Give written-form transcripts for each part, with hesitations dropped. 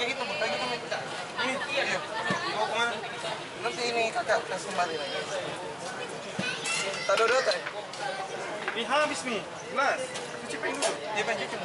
Pakai gitu, Ini, iya. Mau kemana? Nanti ini kakak kasih kembali lagi. Tak ada data ya? Ini habis nih, gelas. Cuci piring dulu. Iya, Pak, cuci.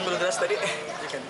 Ambil gelas tadi. Ikan.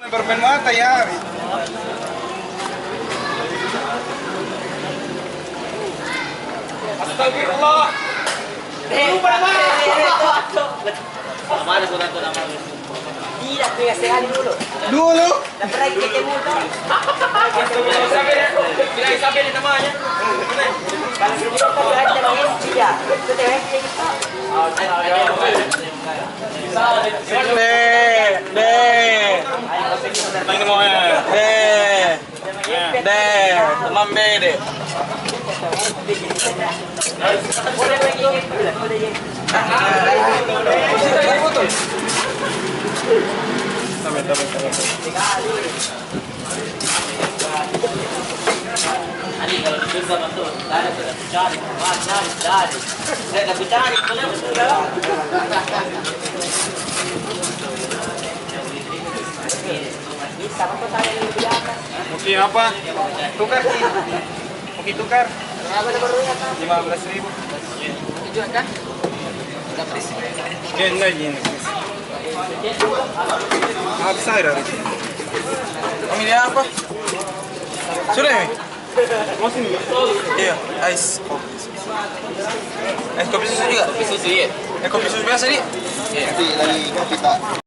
Bermain mata ya. Astagfirullah. Mana surat tu nama? Tidak, tu sekali dulu. Dulu. Dan pernah kita muda. Sampai di namanya. Kalau kita tahu ada yang tidak, tu tewek kita. Ini mau teman bede. Boleh lagi kita, boleh lagi. Ani kalau bisa bantu, ada cari, cari. Saya dah cari, betul. Mungkin apa? Tukar sih. Mungkin tukar. 15.000. Tujuan kan? Enggak ini. Habis air hari. Ambil dia apa? Sudah ni? Mau sini? Iya, ais. Ais kopi susu juga? Kopi susu ya. Kopi susu biasa ni? Iya. Nanti lagi kopi tak